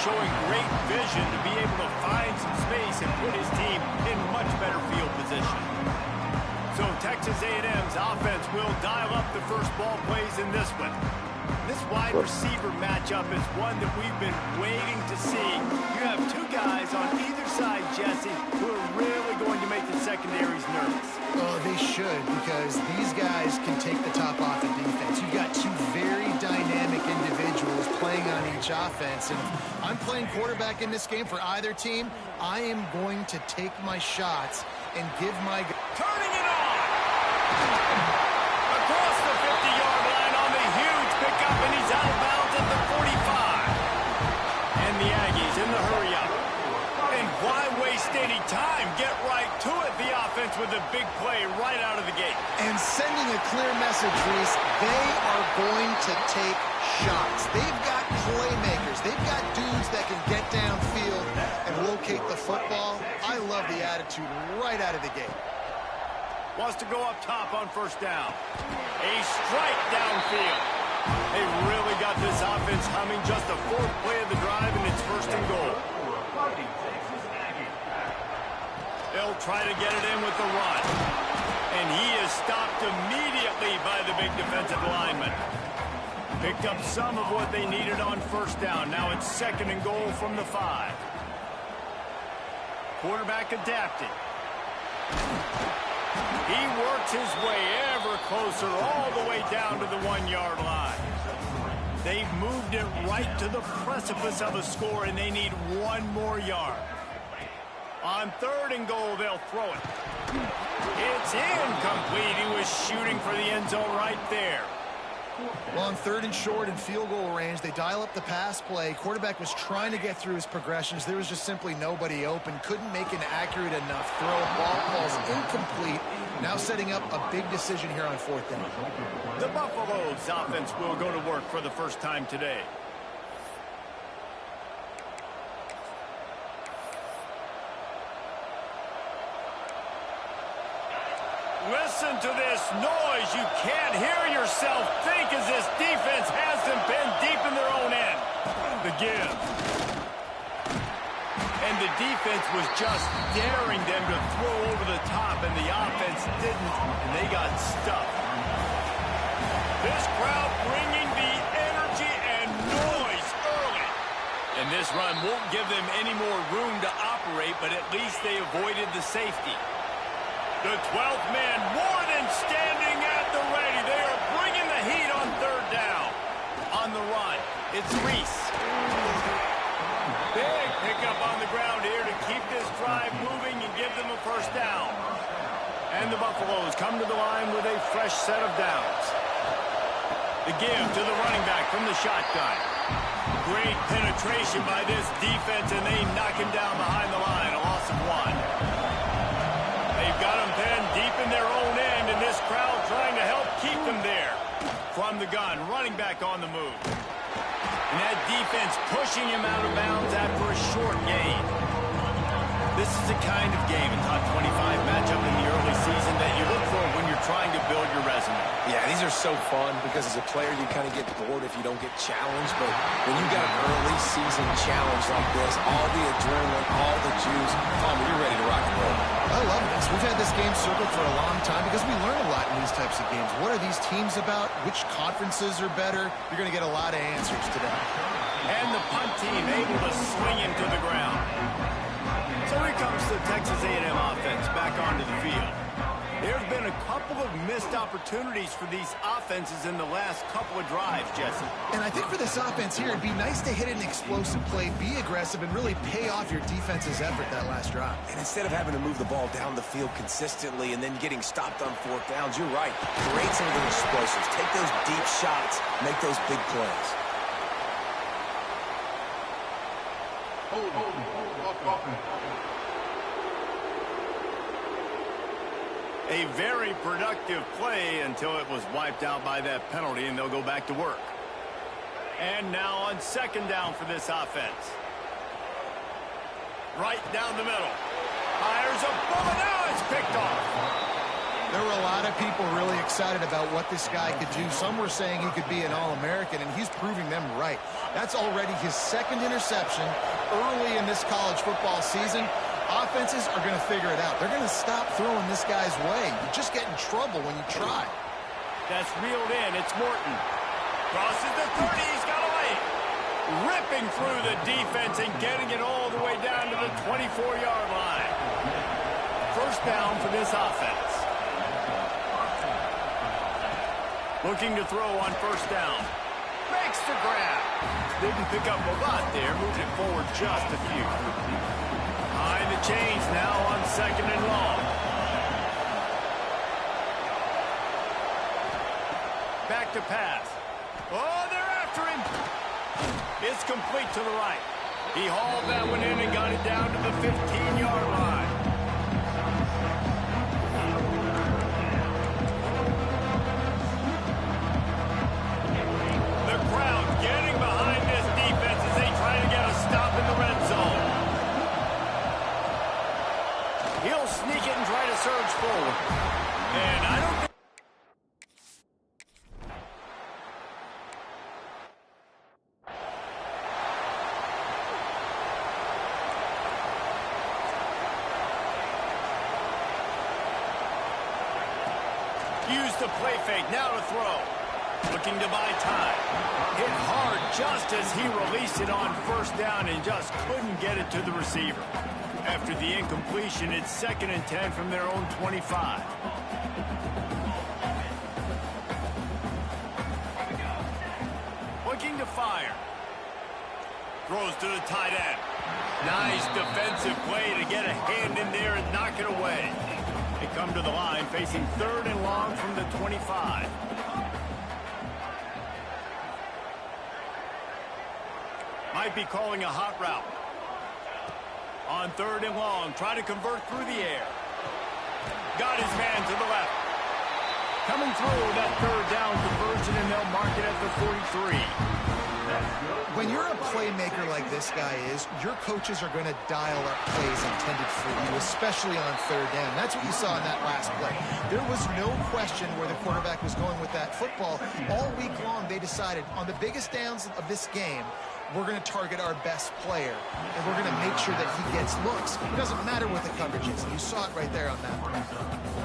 showing great vision to be able to find some space and put his team in much better field position. So Texas A&M's offense will dial up the first ball plays in this one. This wide receiver matchup is one that we've been waiting to see. You have two guys on either side, Jesse, who are really going to make the secondaries nervous. Oh, they should, because these guys can take the top off of defense. You've got two very dynamic individuals playing on each offense. And if I'm playing quarterback in this game for either team, I am going to take my shots and give my... Turning it on! Across the 50-yard line on the huge pickup, and he's out of bounds at the 45. And the Aggies in the hurry-up. And why waste any time? Get right to it, the offense, with a big play right out of the gate. And sending a clear message, Reese, they are going to take shots. They've got playmakers. They've got dudes that can get downfield and locate the football. I love the attitude right out of the gate. Wants to go up top on first down. A strike downfield. They really got this offense humming. Just the fourth play of the drive, and it's first and goal. They'll try to get it in with the run. And he is stopped immediately by the big defensive lineman. Picked up some of what they needed on first down. Now it's second and goal from the 5. Quarterback adapted. He works his way ever closer all the way down to the 1-yard line. They've moved it right to the precipice of a score, and they need one more yard. On third and goal, they'll throw it. It's incomplete. He was shooting for the end zone right there. Well, on third and short and field goal range, they dial up the pass play. Quarterback was trying to get through his progressions. There was just simply nobody open. Couldn't make an accurate enough throw. Ball falls incomplete. Now setting up a big decision here on fourth down. The Buffaloes offense will go to work for the first time today. Listen to this noise. You can't hear yourself think as this defense has them pinned deep in their own end. The give. And the defense was just daring them to throw over the top, and the offense didn't, and they got stuck. This crowd bringing the energy and noise early. And this run won't give them any more room to operate, but at least they avoided the safety. The 12th man more than standing at the ready. They are bringing the heat on third down. On the run, it's Reese. Big pickup on the ground here to keep this drive moving and give them a first down. And the Buffaloes come to the line with a fresh set of downs. The give to the running back from the shotgun. Great penetration by this defense, and they knock him down behind the line. A loss of 1. They've got him pinned deep in their own end, and this crowd trying to help keep them there. From the gun, running back on the move. And that defense pushing him out of bounds after a short gain. This is the kind of game, a top 25 matchup in the early season, that you look for when you're trying to build your resume. Yeah, these are so fun because as a player, you kind of get bored if you don't get challenged. But when you got an early season challenge like this, all the adrenaline, all the juice, you're ready to rock and roll. I love this. We've had this game circled for a long time because we learn a lot in these types of games. What are these teams about? Which conferences are better? You're going to get a lot of answers today. And the punt team able to swing him to the ground. So here comes the Texas A&M offense back onto the field. There's been a couple of missed opportunities for these offenses in the last couple of drives, Jesse. And I think for this offense here, it'd be nice to hit an explosive play, be aggressive, and really pay off your defense's effort that last drive. And instead of having to move the ball down the field consistently and then getting stopped on fourth downs, you're right. Create some of those explosives. Take those deep shots. Make those big plays. A very productive play until it was wiped out by that penalty, and they'll go back to work. And now on second down for this offense. Right down the middle. Fires a bullet. Now it's picked off. There were a lot of people really excited about what this guy could do. Some were saying he could be an All-American, and he's proving them right. That's already his second interception early in this college football season. Offenses are going to figure it out. They're going to stop throwing this guy's way. You just get in trouble when you try. That's reeled in. It's Morton. Crosses the 30. He's got away. Ripping through the defense and getting it all the way down to the 24-yard line. First down for this offense. Looking to throw on first down. Makes the grab. Didn't pick up a lot there. Moved it forward just a few. Behind the chains now on second and long. Back to pass. Oh, they're after him. It's complete to the right. He hauled that one in and got it down to the 15-yard line. The crowd getting behind this defense as they try to get a stop in the red zone. He'll sneak it and try to surge forward. And I don't think use the play fake, now to throw. Looking to buy time. Hit hard just as he released it on first down and just couldn't get it to the receiver. After the incompletion, it's 2nd and 10 from their own 25. Looking to fire. Throws to the tight end. Nice defensive play to get a hand in there and knock it away. They come to the line facing 3rd and long from the 25. Might be calling a hot route. On 3rd and long, try to convert through the air. Got his man to the left. Coming through that 3rd down conversion, and they'll mark it at the 43. When you're a playmaker like this guy is, your coaches are going to dial up plays intended for you, especially on 3rd down. That's what you saw in that last play. There was no question where the quarterback was going with that football. All week long, they decided on the biggest downs of this game, we're going to target our best player, and we're going to make sure that he gets looks. It doesn't matter what the coverage is. You saw it right there on that one.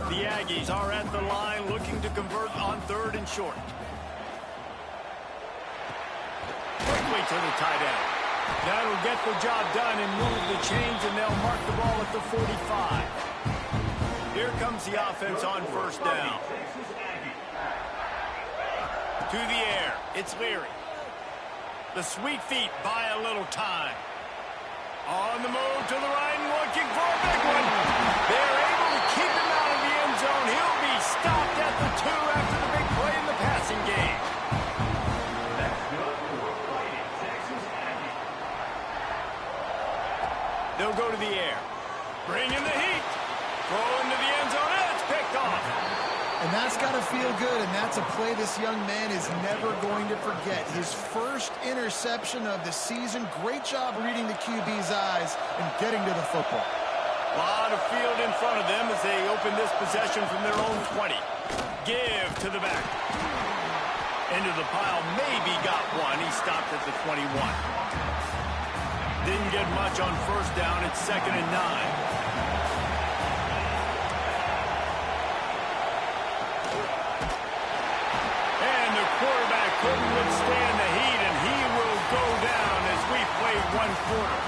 The Aggies are at the line looking to convert on 3rd and short. Quickly to the tight end. That'll get the job done and move the chains, and they'll mark the ball at the 45. Here comes the offense on first down. To the air. It's Leary. The sweet feet buy a little time. On the move to the right and looking for a big one. They're able to keep him out of the end zone. He'll be stopped at the 2 after the big play in the passing game. They'll go to the air. Bring in the heat. Throw into the end zone. And it's picked off. And that's got to feel good, and that's a play this young man is never going to forget. His first interception of the season. Great job reading the QB's eyes and getting to the football. A lot of field in front of them as they open this possession from their own 20. Give to the back. Into the pile. Maybe got one. He stopped at the 21. Didn't get much on first down. It's 2nd and 9. Quarterback couldn't withstand the heat, and he will go down as we play 1 quarter.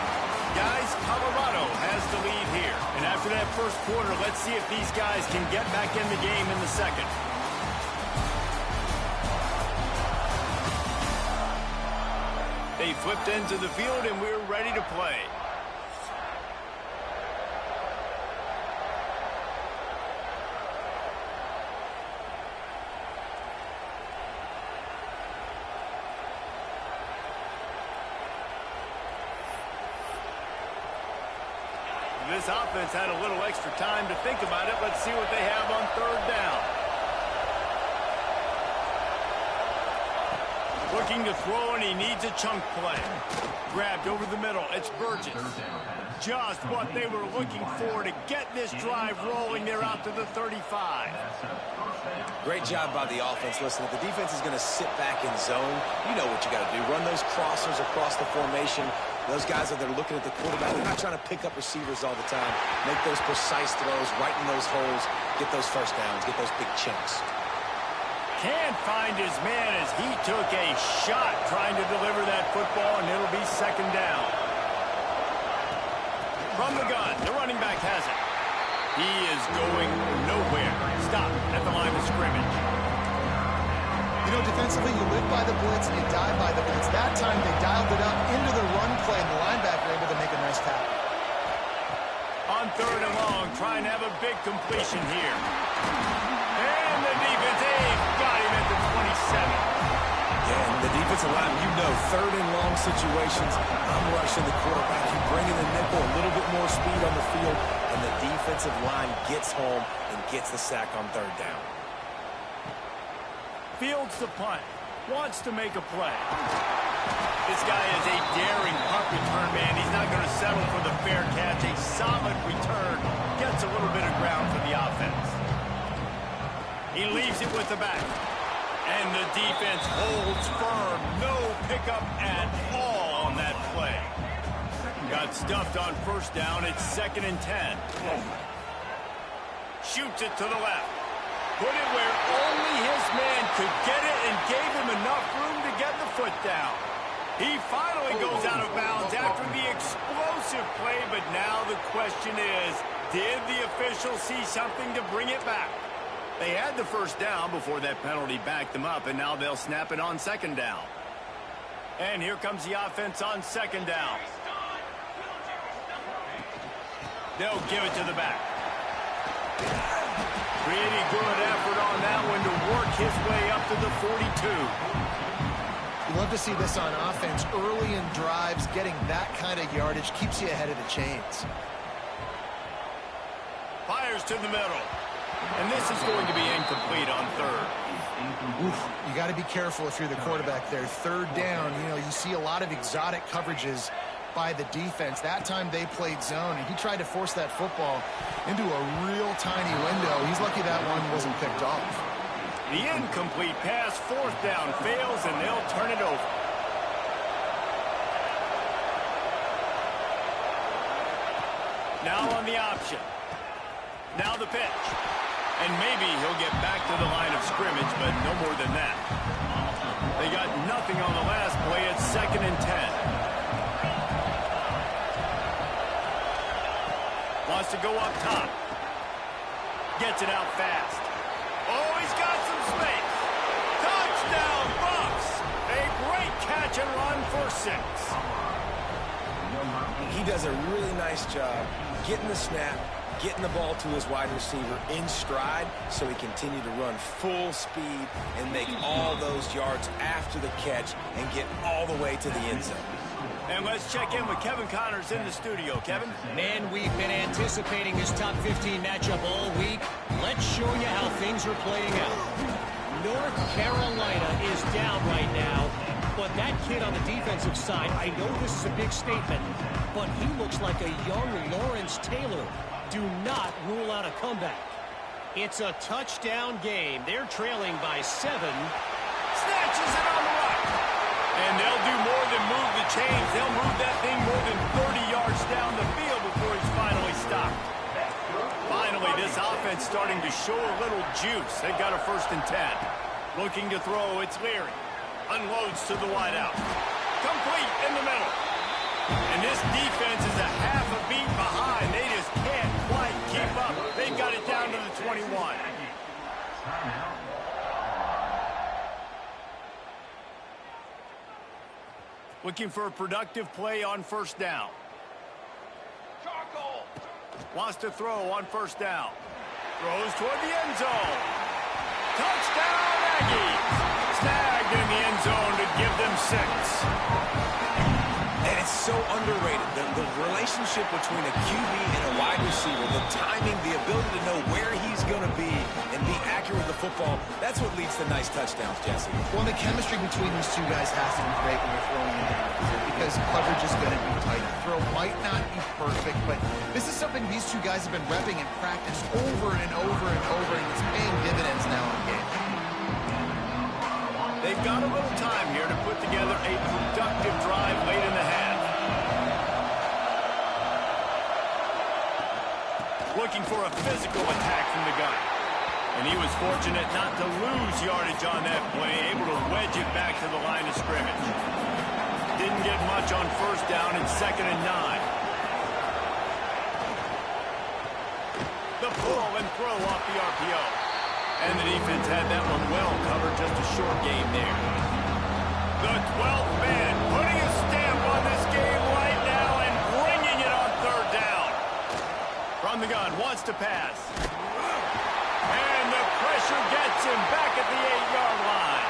Guys, Colorado has the lead here. And after that first quarter, let's see if these guys can get back in the game in the second. They flipped into the field, and we're ready to play. This offense had a little extra time to think about it. Let's see what they have on 3rd down. Looking to throw, and he needs a chunk play. Grabbed over the middle. It's Burgess. Just what they were looking for to get this drive rolling. They're out to the 35. Great job by the offense. Listen, if the defense is going to sit back in zone, you know what you got to do. Run those crossers across the formation. Those guys that are looking at the quarterback, they're not trying to pick up receivers all the time. Make those precise throws, right in those holes, get those first downs, get those big chunks. Can't find his man as he took a shot trying to deliver that football, and it'll be second down. From the gun, the running back has it. He is going nowhere. Stop at the line of scrimmage. You know, defensively, you live by the blitz and you die by the blitz. That time, they dialed it up into the run play, and the linebacker able to make a nice tackle. On third and long, trying to have a big completion here. And the defense, got him at the 27. Yeah, and the defensive line, you know, third and long situations, I'm rushing the quarterback. You bring in the nickel, a little bit more speed on the field, and the defensive line gets home and gets the sack on third down. Fields the punt. Wants to make a play. This guy is a daring punt return man. He's not going to settle for the fair catch. A solid return. Gets a little bit of ground for the offense. He leaves it with the back. And the defense holds firm. No pickup at all on that play. Got stuffed on first down. It's 2nd and 10. Shoots it to the left. Put it where only his man could get it and gave him enough room to get the foot down. He finally goes out of bounds after the explosive play, but now the question is, did the official see something to bring it back? They had the first down before that penalty backed them up, and now they'll snap it on second down. And here comes the offense on second down. They'll give it to the back. Pretty good effort on that one to work his way up to the 42. You love to see this on offense. Early in drives, getting that kind of yardage keeps you ahead of the chains. Fires to the middle. And this is going to be incomplete on third. Oof, you got to be careful if you're the quarterback there. Third down, you know, you see a lot of exotic coverages by the defense. That time they played zone, and he tried to force that football into a real tiny window. He's lucky that one wasn't picked off. The incomplete pass, fourth down, fails, and they'll turn it over. Now on the option. Now the pitch. And maybe he'll get back to the line of scrimmage, but no more than that. They got nothing on the last play. It's 2nd and 10. Wants to go up top. Gets it out fast. Oh, he's got some space. Touchdown, Bucks. A great catch and run for 6. He does a really nice job getting the snap, getting the ball to his wide receiver in stride so he continue to run full speed and make all those yards after the catch and get all the way to the end zone. And let's check in with Kevin Connors in the studio. Kevin? Man, we've been anticipating this top 15 matchup all week. Let's show you how things are playing out. North Carolina is down right now, but that kid on the defensive side, I know this is a big statement, but he looks like a young Lawrence Taylor. Do not rule out a comeback. It's a touchdown game. They're trailing by 7. Snatches it on the right. And they'll do more than move the chains. They'll move that thing more than 30 yards down the field before he's finally stopped. Finally, this offense starting to show a little juice. They've got a 1st and 10. Looking to throw, it's Leary. Unloads to the wideout. Complete in the middle. And this defense is a half a beat behind. They just can't quite keep up. They've got it down to the 21. Looking for a productive play on first down. Wants to throw on first down. Throws toward the end zone. Touchdown, Aggies. Snagged in the end zone to give them 6. And That's so underrated. The relationship between a QB and a wide receiver, the timing, the ability to know where he's going to be and be accurate with the football, that's what leads to nice touchdowns, Jesse. Well, the chemistry between these two guys has to be great when you're throwing in there because coverage is going to be tight. The throw might not be perfect, but this is something these two guys have been repping in practice over and over and over, and it's paying dividends now in game. They've got a little time here to put together a productive drive late in the half. Looking for a physical attack from the gun. And he was fortunate not to lose yardage on that play, able to wedge it back to the line of scrimmage. Didn't get much on first down and 2nd and 9. The pull and throw off the RPO. And the defense had that one well covered, just a short game there. The 12th man putting a stamp on this game right now and bringing it on 3rd down. From the gun, wants to pass. And the pressure gets him back at the 8-yard line.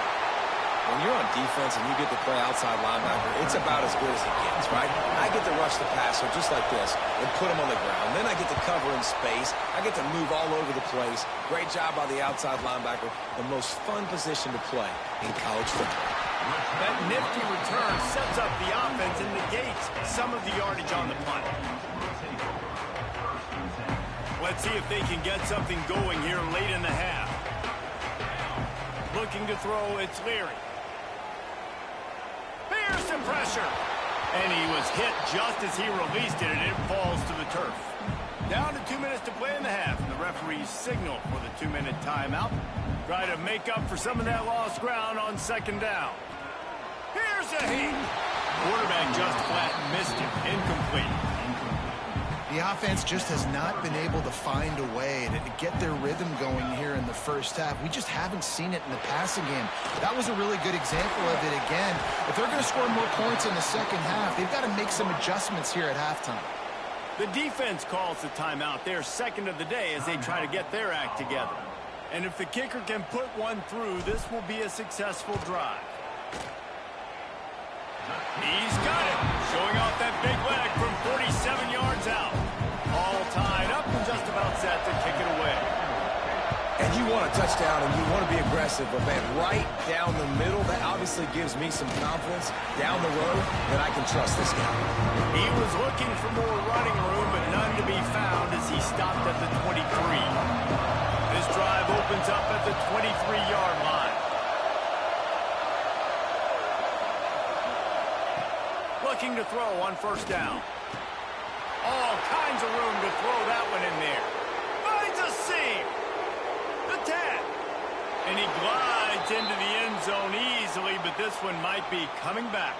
When you're on defense and you get to play outside linebacker, it's about as good as it gets, right? I get to rush the passer just like this and put him on the ground. Then I get to cover in space. I get to move all over the place. Great job by the outside linebacker. The most fun position to play in college football. That nifty return sets up the offense and negates some of the yardage on the punt. Let's see if they can get something going here late in the half. Looking to throw, it's Leary. Here's some pressure. And he was hit just as he released it, and it falls to the turf. Down to 2 minutes to play in the half, and the referees signal for the 2-minute timeout. Try to make up for some of that lost ground on 2nd down. Here's a heat. Quarterback just flat missed it. Incomplete. The offense just has not been able to find a way to get their rhythm going here in the first half. We just haven't seen it in the passing game. That was a really good example of it again. If they're going to score more points in the second half, they've got to make some adjustments here at halftime. The defense calls the timeout. They're 2nd of the day as they try to get their act together. And if the kicker can put one through, this will be a successful drive. He's got it. Showing off that big leg from 47 yards out. All tied up and just about set to kick it away. And you want a touchdown and you want to be aggressive, but man, right down the middle, that obviously gives me some confidence down the road that I can trust this guy. He was looking for more running room, but none to be found as he stopped at the 23. This drive opens up at the 23-yard line. Looking to throw on 1st down. All kinds of room to throw that one in there. Finds a seam. The tap. And he glides into the end zone easily, but this one might be coming back.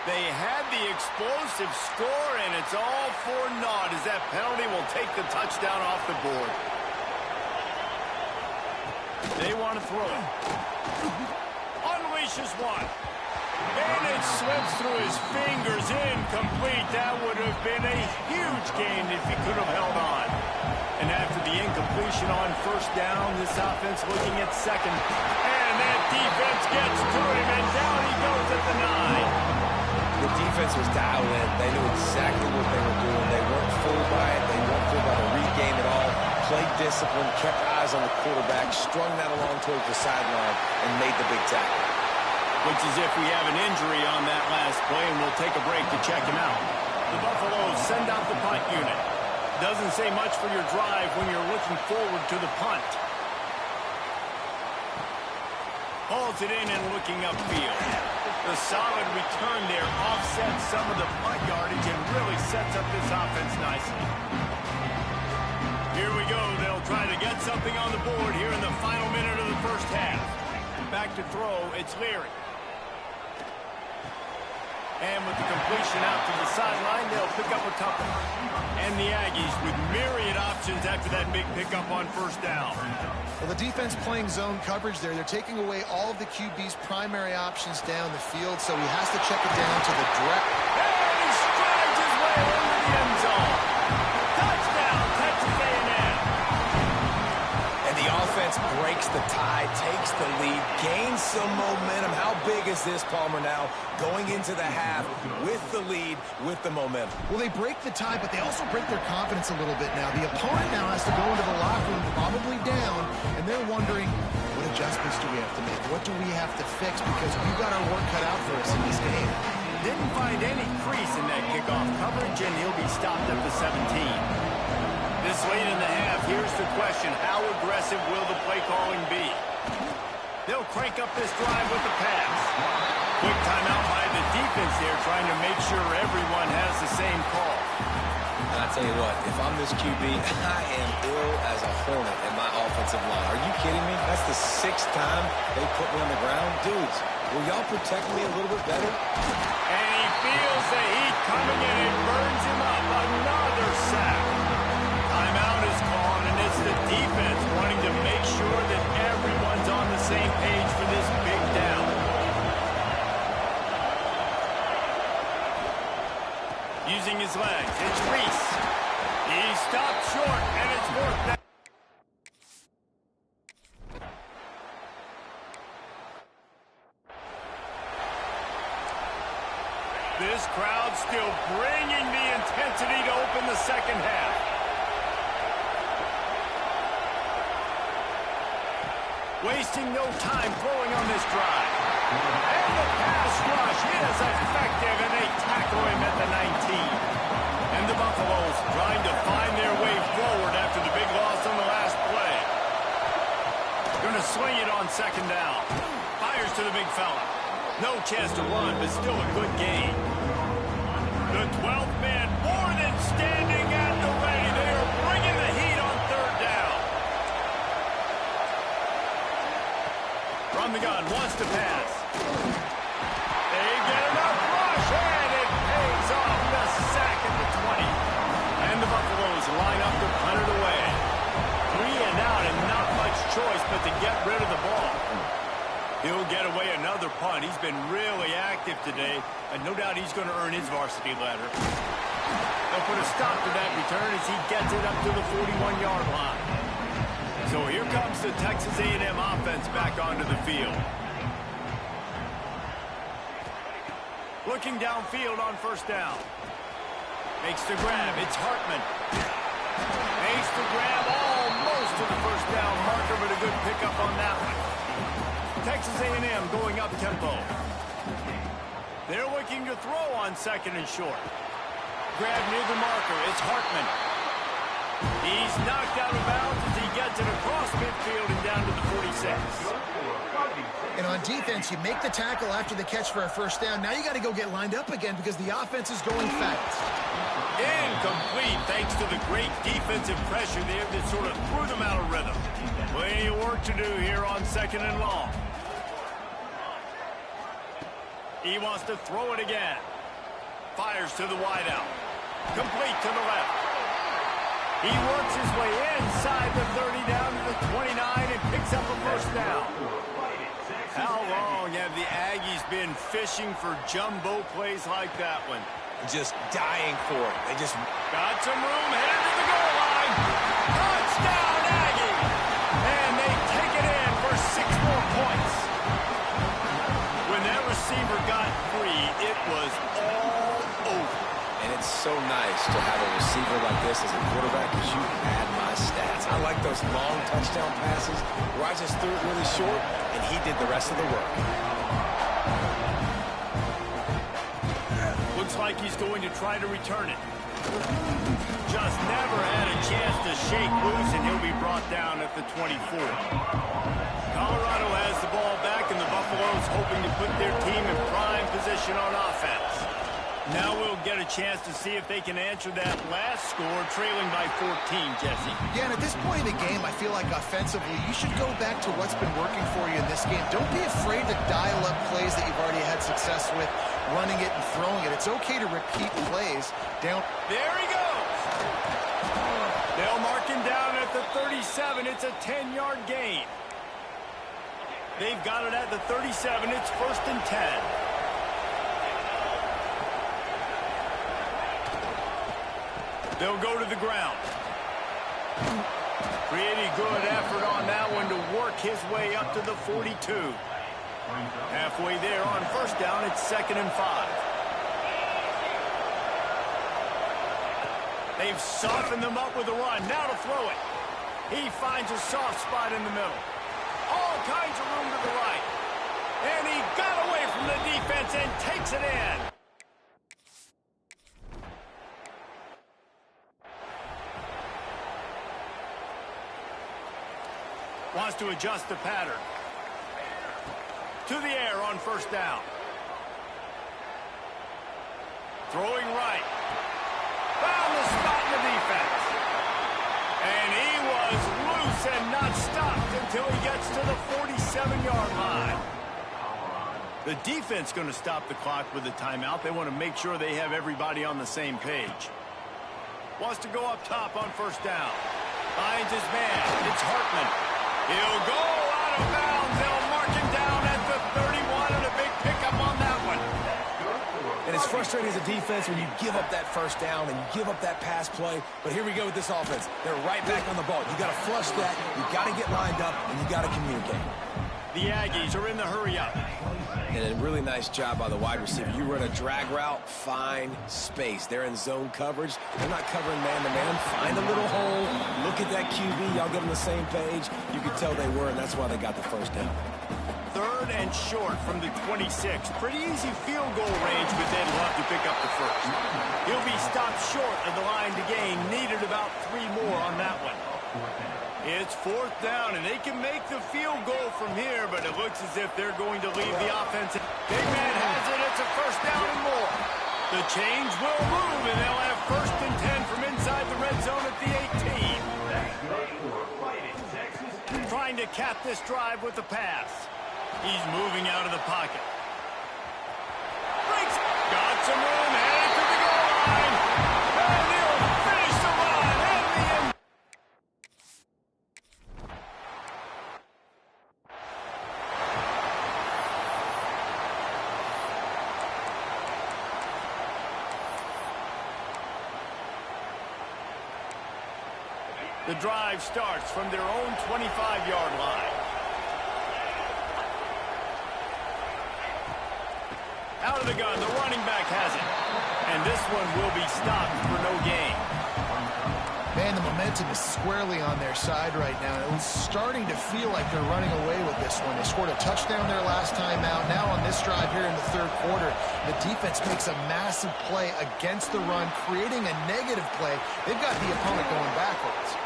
They had the explosive score, and it's all for naught as that penalty will take the touchdown off the board. They want to throw it. Unleashes one. And it slips through his fingers. Incomplete. That would have been a huge gain if he could have held on. And after the incompletion on 1st down, this offense looking at 2nd. And that defense gets to him, and down he goes at the 9. The defense was dialed in. They knew exactly what they were doing. They weren't fooled by it. They weren't fooled by the read game at all. Played discipline, kept eyes on the quarterback, strung that along towards the sideline, and made the big tackle. Looks as if we have an injury on that last play, and we'll take a break to check him out. The Buffaloes send out the punt unit. Doesn't say much for your drive when you're looking forward to the punt. Hauls it in and looking upfield. The solid return there offsets some of the punt yardage and really sets up this offense nicely. Here we go. They'll try to get something on the board here in the final minute of the first half. Back to throw, it's Leary. And with the completion out to the sideline, they'll pick up a couple. And the Aggies with myriad options after that big pickup on 1st down. Well, the defense playing zone coverage there. They're taking away all of the QB's primary options down the field, so he has to check it down to the direct. And he strides his way into the end zone. Touchdown, Texas A&M. And the offense breaks the tie, takes the lead, gains some momentum. How big is this, Palmer, now going into the half with the lead, with the momentum? Well, they break the tie, but they also break their confidence a little bit now. The opponent now has to go into the locker room probably down, and they're wondering, what adjustments do we have to make? What do we have to fix? Because we've got our work cut out for us in this game. Didn't find any crease in that kickoff coverage, and he'll be stopped at the 17. This late in the half, here's the question. How aggressive will the play calling be? They'll crank up this drive with the pass. Quick timeout by the defense here, trying to make sure everyone has the same call. And I tell you what, if I'm this QB, I am ill as a hornet in my offensive line. Are you kidding me? That's the 6th time they put me on the ground. Dudes, will y'all protect me a little bit better? And he feels the heat coming in. It burns him up. Another sack. Timeout is called, and it's the defense wanting to make sure that everyone's on the same page for this big down. Using his legs, it's Reese. He stopped short, and it's worked out. This crowd still bringing the intensity to open the second half. Wasting no time throwing on this drive. And the pass rush is effective, and they tackle him at the 19. And the Buffaloes trying to find their way forward after the big loss on the last play. Going to swing it on second down. Fires to the big fella. No chance to run, but still a good gain. The 12th man more than standing at the ready. They are bringing the heat on third down. From the gun, wants to pass. They get enough rush, and it pays off. The sack at the 20. And the Buffaloes line up to punt it away. 3 and out, and not much choice but to get rid of the ball. He'll get away another punt. He's been really active today, and no doubt he's going to earn his varsity letter. They'll put a stop to that return as he gets it up to the 41-yard line. So here comes the Texas A&M offense back onto the field. Looking downfield on first down. Makes the grab. It's Hartman. Makes the grab almost to the first down marker, but a good pickup on that one. Texas A&M going up tempo. They're looking to throw on second and short. Grab near the marker. It's Hartman. He's knocked out of bounds as he gets it across midfield and down to the 46. And on defense, you make the tackle after the catch for a first down. Now you got to go get lined up again because the offense is going fast. Incomplete thanks to the great defensive pressure there that sort of threw them out of rhythm. Plenty of work to do here on second and long. He wants to throw it again. Fires to the wideout. Complete to the left. He works his way inside the 30 down to the 29 and picks up a first down. How long have the Aggies been fishing for jumbo plays like that one? Just dying for it. They just got some room, headed to the goal line. Touchdown, Aggie! And they take it in for 6 more points. When that receiver got free, it was all over. And it's so nice to have a receiver like this as a quarterback because you had my stats. I like those long touchdown passes where I just threw it really short and he did the rest of the work. Looks like he's going to try to return it. Just never had a chance to shake loose, and he'll be brought down at the 24. Colorado has the ball back, and the Buffaloes hoping to put their team in prime position on offense. Now we'll get a chance to see if they can answer that last score, trailing by 14, Jesse. Yeah, and at this point in the game, I feel like offensively, you should go back to what's been working for you in this game. Don't be afraid to dial up plays that you've already had success with, running it and throwing it. It's okay to repeat plays. Down. There he goes. They'll mark him down at the 37. It's a 10-yard gain. They've got it at the 37. It's 1st and 10. They'll go to the ground. Pretty good effort on that one to work his way up to the 42. Halfway there on first down, it's 2nd and 5. They've softened them up with a run. Now to throw it. He finds a soft spot in the middle. All kinds of room to the right. And he got away from the defense and takes it in. Wants to adjust the pattern. To the air on first down. Throwing right. Found the spot in the defense. And he was loose and not stopped until he gets to the 47-yard line. The defense going to stop the clock with a timeout. They want to make sure they have everybody on the same page. Wants to go up top on first down. Finds his man. It's Hartman. He'll go out of bounds. They'll mark him down at the 31 and a big pickup on that one. And it's frustrating as a defense when you give up that first down and you give up that pass play. But here we go with this offense. They're right back on the ball. You got to flush that. You got to get lined up, and you got to communicate. The Aggies are in the hurry up. And a really nice job by the wide receiver. You run a drag route, find space. They're in zone coverage. They're not covering man-to-man. Find a little hole. Look at that QB. Y'all get on the same page. You could tell they were, and that's why they got the first down. 3rd and short from the 26. Pretty easy field goal range, but they'd love to pick up the first. He'll be stopped short of the line to gain. Needed about 3 more on that one. It's 4th down, and they can make the field goal from here, but it looks as if they're going to leave the offense. Big man has it. It's a first down and more. The chains will move, and they'll have 1st and 10 from inside the red zone at the 18. Trying to cap this drive with the pass. He's moving out of the pocket. Breaks. Got some room, headed to the goal line. And he'll finish the run and the end. The drive starts from their own 25-yard line. Out of the gun, the running back has it. And this one will be stopped for no gain. Man, the momentum is squarely on their side right now. It's starting to feel like they're running away with this one. They scored a touchdown their last time out. Now on this drive here in the 3rd quarter, the defense makes a massive play against the run, creating a negative play. They've got the opponent going backwards.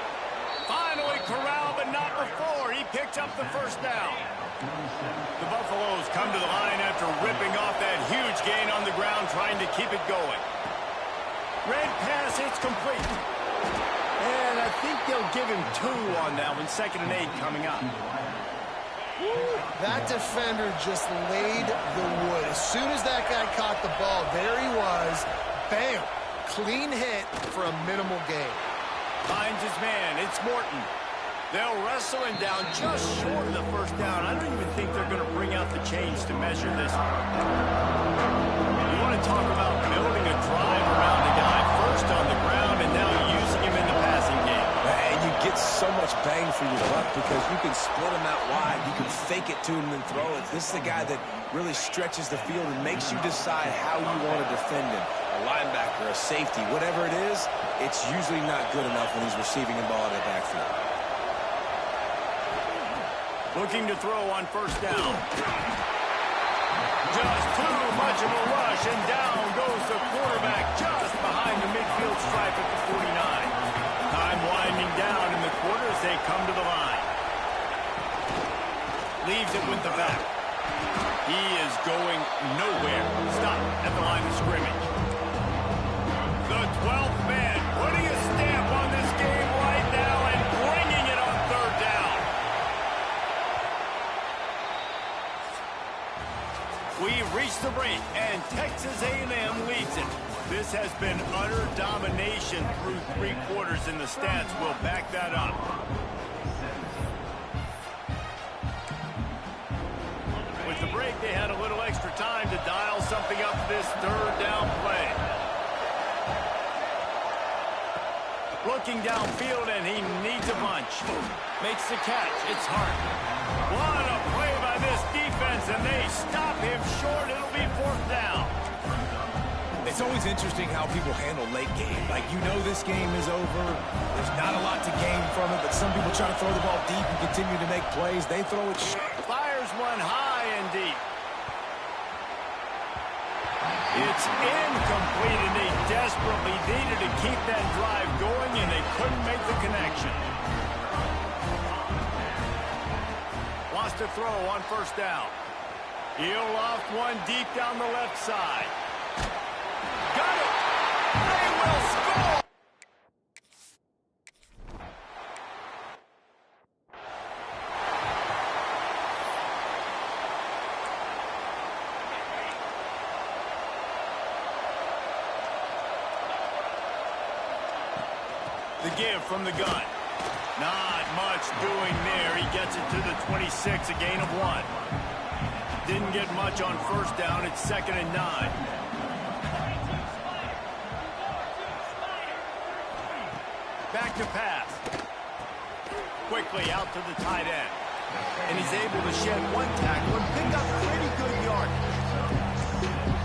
Finally corralled, but not before. He picked up the first down. The Buffaloes come to the line after ripping off that huge gain on the ground, trying to keep it going. Red pass, it's complete. And I think they'll give him 2 on that one. 2nd and 8 coming up. That defender just laid the wood. As soon as that guy caught the ball, there he was. Bam! Clean hit for a minimal gain. Finds his man. It's Morton. They'll wrestle him down just short of the first down. I don't even think they're going to bring out the chains to measure this. You want to talk about building a drive around a guy. First on the ground and now using him in the passing game. And you get so much bang for your buck because you can split him out wide. You can fake it to him and throw it. This is the guy that really stretches the field and makes you decide how you want to defend him. A linebacker, a safety, whatever it is, it's usually not good enough when he's receiving the ball in the backfield. Looking to throw on first down. Just too much of a rush, and down goes the quarterback just behind the midfield stripe at the 49. Time winding down in the quarter as they come to the line. Leaves it with the back. He is going nowhere. Stop at the line of scrimmage. The 12th man putting a stamp on this game right now and bringing it on 3rd down. We've reached the break, and Texas A&M leads it. This has been utter domination through 3 quarters, and the stats will back that up. With the break, they had a little extra time to dial something up this 3rd down play. looking downfield, and he needs a bunch. Makes the catch. It's Hart. What a play by this defense, and they stop him short. It'll be 4th down. It's always interesting how people handle late game. Like, you know this game is over. There's not a lot to gain from it, but some people try to throw the ball deep and continue to make plays. They throw it Fires one high and deep. It's incomplete, and they desperately needed to keep that drive going, and they couldn't make the connection. Wants to throw on 1st down. He'll loft one deep down the left side. Got it! They will score! The give from the gun. Not much doing there. He gets it to the 26, a gain of 1. Didn't get much on 1st down. It's 2nd and 9. Back to pass. Quickly out to the tight end. And he's able to shed 1 tackle and pick up pretty good yardage.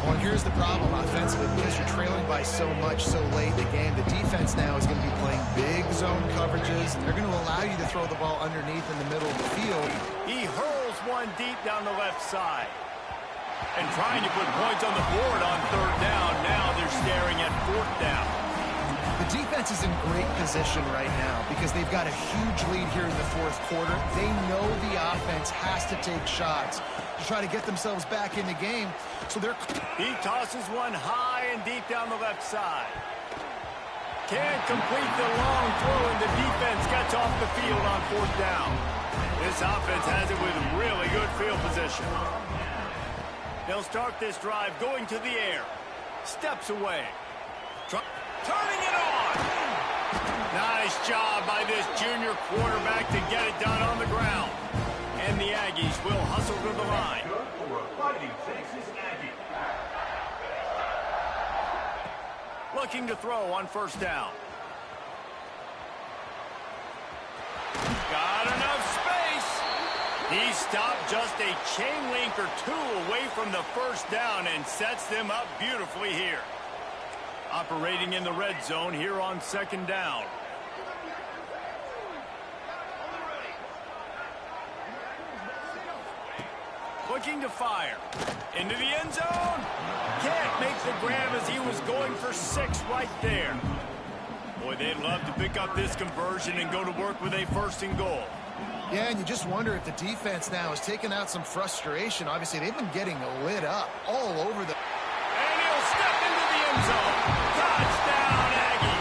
Well, here's the problem offensively. Because you're trailing by so much so late in the game, the defense now is going to be playing big zone coverages, and they're going to allow you to throw the ball underneath in the middle of the field. He hurls one deep down the left side. And trying to put points on the board on 3rd down. Now they're staring at 4th down. The defense is in great position right now because they've got a huge lead here in the 4th quarter. They know the offense has to take shots to try to get themselves back in the game. So he tosses one high and deep down the left side. Can't complete the long throw, and the defense gets off the field on 4th down. This offense has it with really good field position. They'll start this drive going to the air. Steps away. Turning it on. Nice job by this junior quarterback to get it done on the ground. And the Aggies will hustle to the line. Looking to throw on 1st down. Got enough space. He stopped just a chain link or 2 away from the 1st down and sets them up beautifully here. Operating in the red zone here on 2nd down. Looking to fire. Into the end zone. Can't make the grab as he was going for 6 right there. Boy, they'd love to pick up this conversion and go to work with a 1st and goal. Yeah, and you just wonder if the defense now has taken out some frustration. Obviously, they've been getting lit up all over the... And he'll step into the end zone. Touchdown, Aggie.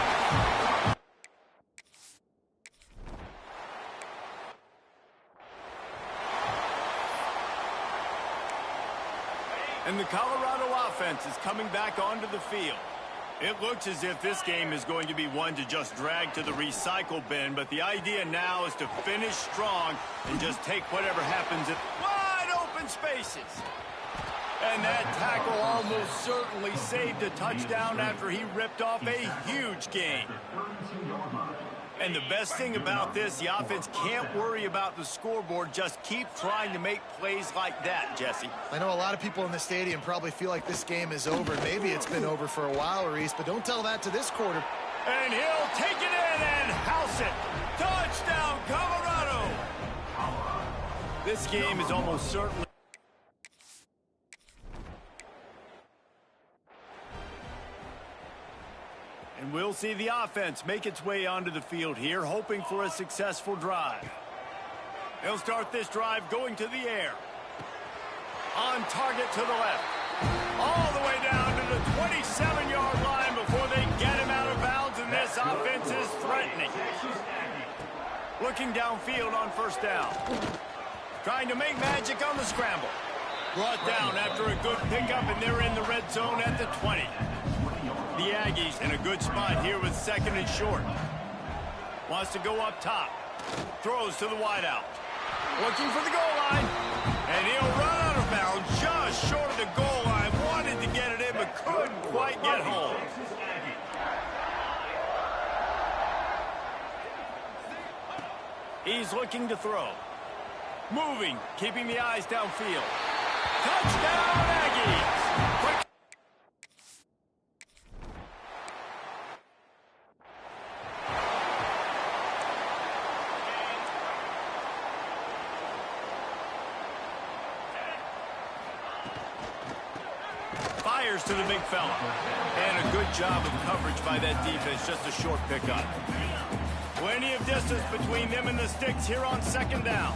And the Colorado offense is coming back onto the field. It looks as if this game is going to be one to just drag to the recycle bin, but the idea now is to finish strong and just take whatever happens at wide open spaces. And that tackle almost certainly saved a touchdown after he ripped off a huge gain. And the best thing about this, the offense can't worry about the scoreboard. Just keep trying to make plays like that, Jesse. I know a lot of people in the stadium probably feel like this game is over. Maybe it's been over for a while, Reese, but don't tell that to this quarter. And he'll take it in and house it. Touchdown, Colorado! This game is almost certainly... And we'll see the offense make its way onto the field here, hoping for a successful drive. They'll start this drive going to the air. On target to the left. All the way down to the 27-yard line before they get him out of bounds, and this offense is threatening. Looking downfield on 1st down. Trying to make magic on the scramble. Brought down after a good pickup, and they're in the red zone at the 20. The Aggies in a good spot here with 2nd and short. Wants to go up top. Throws to the wideout. Looking for the goal line. And he'll run out of bounds just short of the goal line. Wanted to get it in, but couldn't quite get home. He's looking to throw. Moving, keeping the eyes downfield. Touchdown, Aggies! Quick. Fires to the big fella. And a good job of coverage by that defense, just a short pickup. Plenty of distance between them and the sticks here on second down.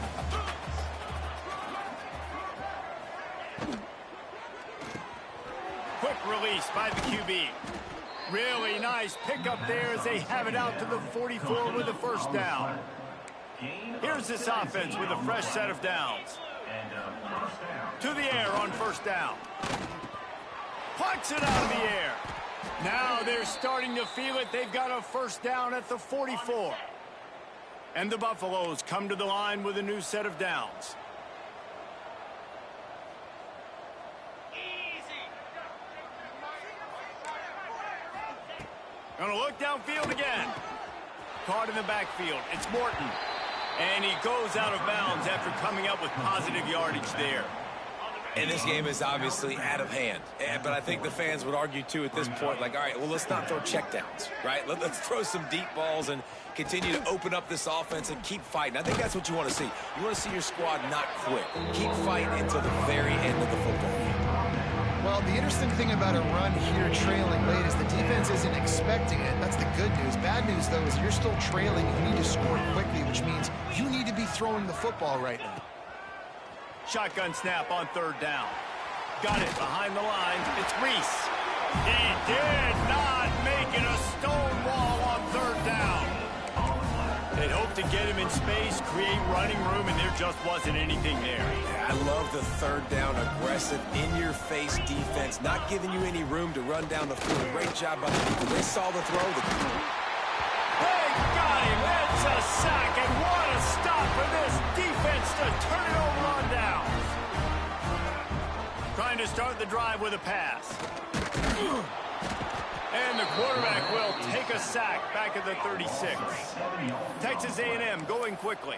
Quick release by the QB. Really nice pickup there as they have it out to the 44 with the first down. Here's this offense with a fresh set of downs. To the air on first down. Punts it out of the air. Now they're starting to feel it. They've got a first down at the 44. And the Buffaloes come to the line with a new set of downs. Gonna look downfield again. Caught in the backfield. It's Morton. And he goes out of bounds after coming up with positive yardage there. And this game is obviously out of hand. But I think the fans would argue, too, at this point, like, all right, well, let's not throw checkdowns, right? Let's throw some deep balls and continue to open up this offense and keep fighting. I think that's what you want to see. You want to see your squad not quit. Keep fighting until the very end of the football game. Well, the interesting thing about a run here trailing late is the defense isn't expecting it. That's the good news. Bad news, though, is you're still trailing. You need to score quickly, which means you need to be throwing the football right now. Shotgun snap on third down. Got it behind the lines. It's Reese. He did not make it a stone wall on third down. They'd hoped to get him in space, create running room, and there just wasn't anything there. Yeah, I love the third down, aggressive, in-your-face defense, not giving you any room to run down the field. Great job by the people. They saw the throw. They got him. It's a sack, and what a stop for this defense to turn it over on downs. Trying to start the drive with a pass. And the quarterback will take a sack back at the 36. Texas A&M going quickly.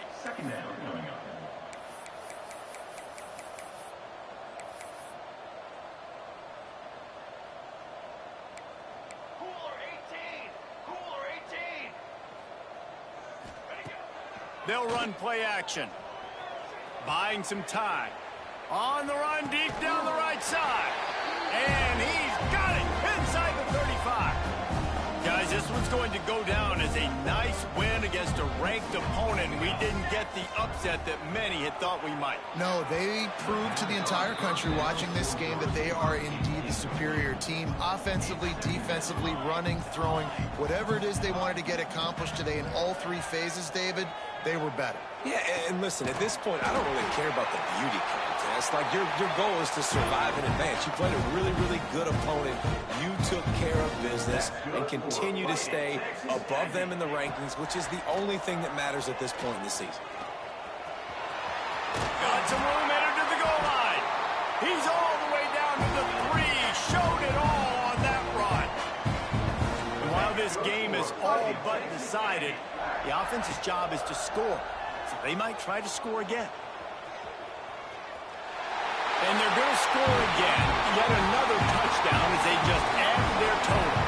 They'll run play action. Buying some time. On the run deep down the right side. And he's got it inside the 35. Guys, this one's going to go down as a nice win against a ranked opponent. We didn't get the upset that many had thought we might. No, they proved to the entire country watching this game that they are indeed the superior team. Offensively, defensively, running, throwing, whatever it is they wanted to get accomplished today in all three phases, David, they were better. Yeah, and listen, at this point, I don't really care about the beauty contest. Like, your goal is to survive and advance. You played a really, really good opponent. You took care of business and continue to stay above them in the rankings, which is the only thing that matters at this point in the season. Got some room entered to the goal line. He's all the way down to the 3. Showed it all on that run. And while this game is all but decided, the offense's job is to score. So they might try to score again. And they're going to score again. Yet another touchdown as they just add their total.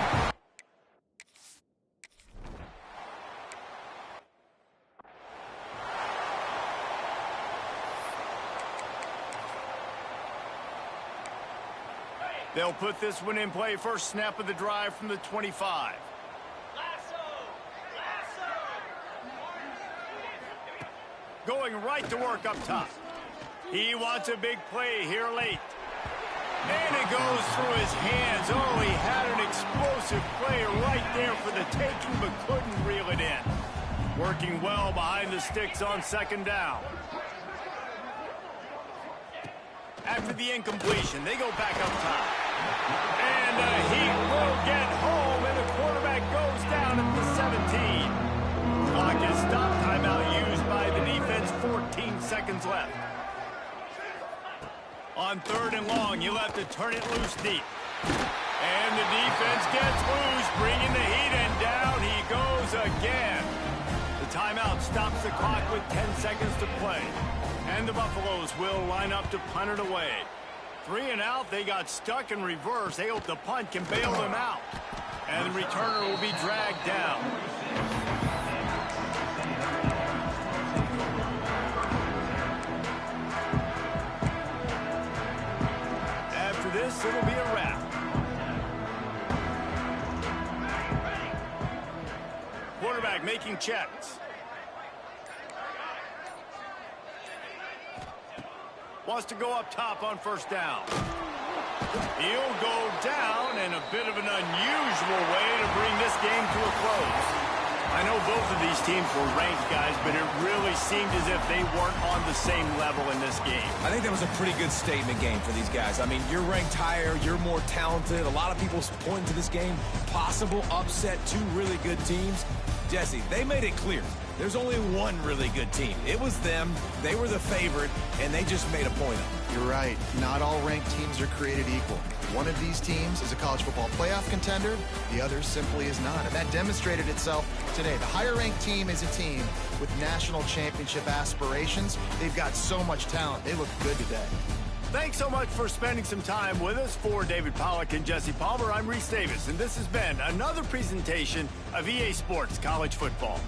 They'll put this one in play. First snap of the drive from the 25. Going right to work up top. He wants a big play here late. And it goes through his hands. Oh, he had an explosive play right there for the taking, but couldn't reel it in. Working well behind the sticks on second down. After the incompletion, they go back up top. And he will get home, and the quarterback goes down at the 17. Clock is stopped. Timeout used by the defense. 14 seconds left. On third and long, you'll have to turn it loose deep. And the defense gets loose, bringing the heat, and down he goes again. The timeout timeout stops the clock with 10 seconds to play. And the Buffaloes will line up to punt it away. 3 and out, they got stuck in reverse. They hope the punt can bail them out. And the returner will be dragged down. After this, it'll be a wrap. Quarterback making checks. Wants to go up top on first down. He'll go down in a bit of an unusual way to bring this game to a close. I know both of these teams were ranked, guys, but it really seemed as if they weren't on the same level in this game. I think that was a pretty good statement game for these guys. I mean, you're ranked higher, you're more talented. A lot of people point to this game, possible upset, 2 really good teams. Jesse, they made it clear. There's only one really good team. It was them. They were the favorite, and they just made a point of it. You're right. Not all ranked teams are created equal. One of these teams is a college football playoff contender. The other simply is not. And that demonstrated itself today. The higher-ranked team is a team with national championship aspirations. They've got so much talent. They look good today. Thanks so much for spending some time with us. For David Pollack and Jesse Palmer, I'm Reese Davis, and this has been another presentation of EA Sports College Football.